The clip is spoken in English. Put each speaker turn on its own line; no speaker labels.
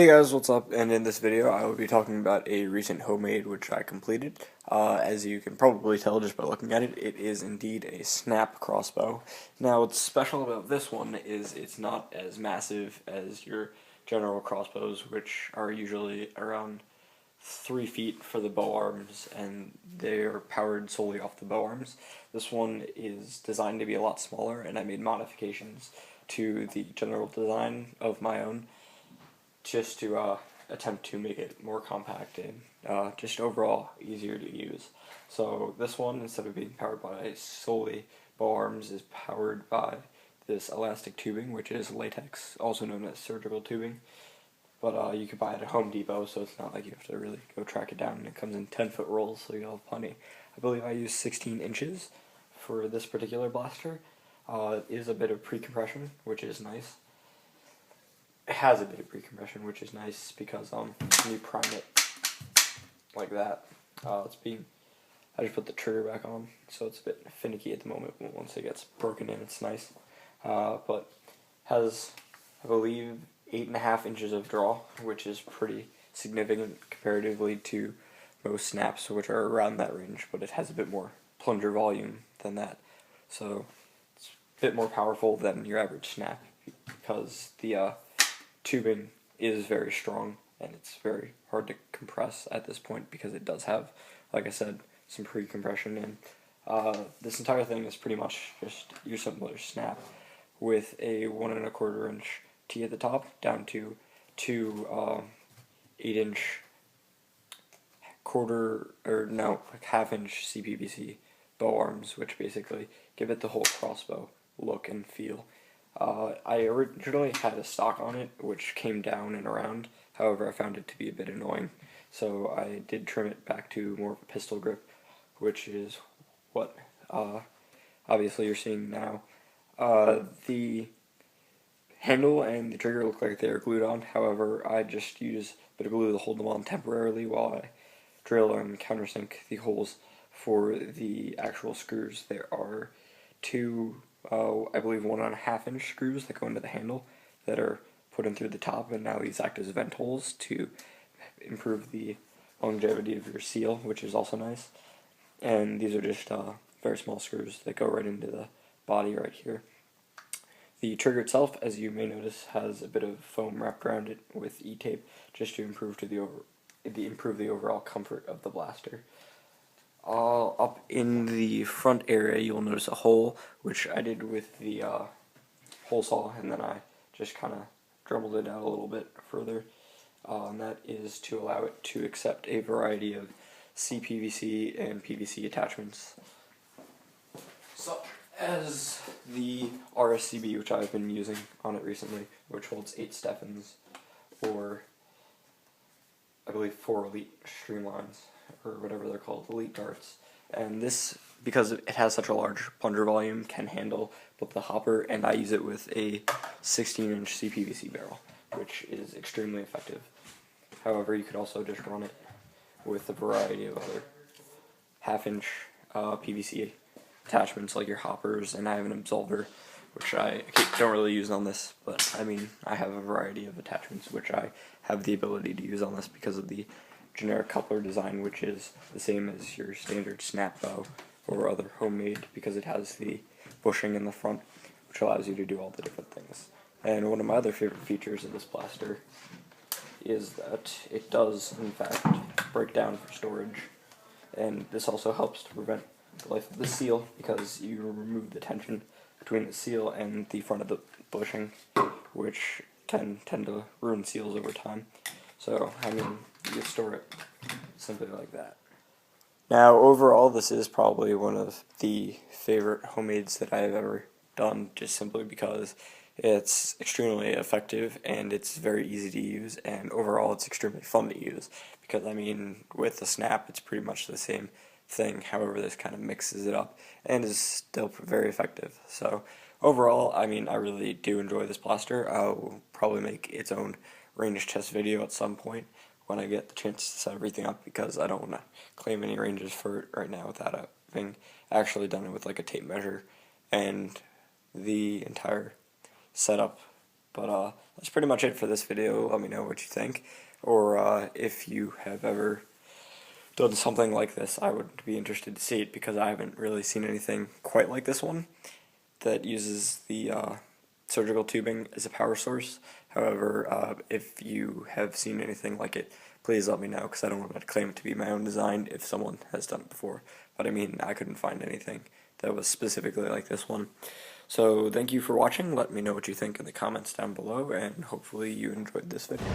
Hey guys, what's up? And in this video I will be talking about a recent homemade which I completed. As you can probably tell just by looking at it, it is indeed a snap crossbow. Now what's special about this one is it's not as massive as your general crossbows, which are usually around 3 feet for the bow arms, and they're powered solely off the bow arms. This one is designed to be a lot smaller, and I made modifications to the general design of my own just to attempt to make it more compact and just overall easier to use. So this one, instead of being powered by solely bow arms, is powered by this elastic tubing, which is latex, also known as surgical tubing. But you can buy it at Home Depot, so it's not like you have to really go track it down. And it comes in 10-foot rolls, so you'll have plenty. I believe I used 16 inches for this particular blaster. It is a bit of pre-compression, which is nice. It has a bit of pre-compression, which is nice because when you prime it like that, I just put the trigger back on, so it's a bit finicky at the moment, but once it gets broken in, it's nice. But has, I believe, 8.5 inches of draw, which is pretty significant comparatively to most snaps, which are around that range, but it has a bit more plunger volume than that, so it's a bit more powerful than your average snap because the tubing is very strong and it's very hard to compress at this point because it does have, like I said, some pre-compression in. This entire thing is pretty much just your simpler snap with a 1.25 inch T at the top down to two 8-inch half-inch CPVC bow arms, which basically give it the whole crossbow look and feel. I originally had a stock on it, which came down and around. However, I found it to be a bit annoying, so I did trim it back to more of a pistol grip, which is what obviously you're seeing now. The handle and the trigger look like they are glued on. However, I just use a bit of glue to hold them on temporarily while I drill and countersink the holes for the actual screws. There are two, I believe, 1.5 inch screws that go into the handle that are put in through the top, and now these act as vent holes to improve the longevity of your seal, which is also nice. And these are just very small screws that go right into the body right here. The trigger itself, as you may notice, has a bit of foam wrapped around it with E-tape just to improve the overall comfort of the blaster. Up in the front area, you'll notice a hole, which I did with the hole saw, and then I just kind of dremelled it out a little bit further, and that is to allow it to accept a variety of CPVC and PVC attachments, such as the RSCB, which I've been using on it recently, which holds 8 Stephens, or I believe 4 Elite Streamlines, or whatever they're called, Elite darts. And this, because it has such a large plunger volume, can handle both the hopper, and I use it with a 16-inch CPVC barrel, which is extremely effective. However, you could also just run it with a variety of other half-inch PVC attachments like your hoppers, and I have an absolver, which I don't really use on this, but I mean, I have a variety of attachments which I have the ability to use on this because of the generic coupler design, which is the same as your standard snap bow or other homemade, because it has the bushing in the front, which allows you to do all the different things. And one of my other favorite features of this blaster is that it does, in fact, break down for storage, and this also helps to prevent the life of the seal because you remove the tension between the seal and the front of the bushing, which can tend to ruin seals over time. So, I mean, you can store it simply like that. Now, overall, this is probably one of the favorite homemades that I've ever done, just simply because it's extremely effective and it's very easy to use, and overall it's extremely fun to use because, I mean, with the snap it's pretty much the same thing. However, this kind of mixes it up and is still very effective. So overall, I mean, I really do enjoy this blaster. I'll probably make its own range test video at some point when I get the chance to set everything up, because I don't want to claim any ranges for it right now without having actually done it with like a tape measure and the entire setup But that's pretty much it for this video. Let me know what you think, or if you have ever done something like this. I would be interested to see it, because I haven't really seen anything quite like this one that uses the surgical tubing as a power source. However, if you have seen anything like it, please let me know, because I don't want to claim it to be my own design if someone has done it before. But I mean, I couldn't find anything that was specifically like this one. So thank you for watching. Let me know what you think in the comments down below, and hopefully you enjoyed this video.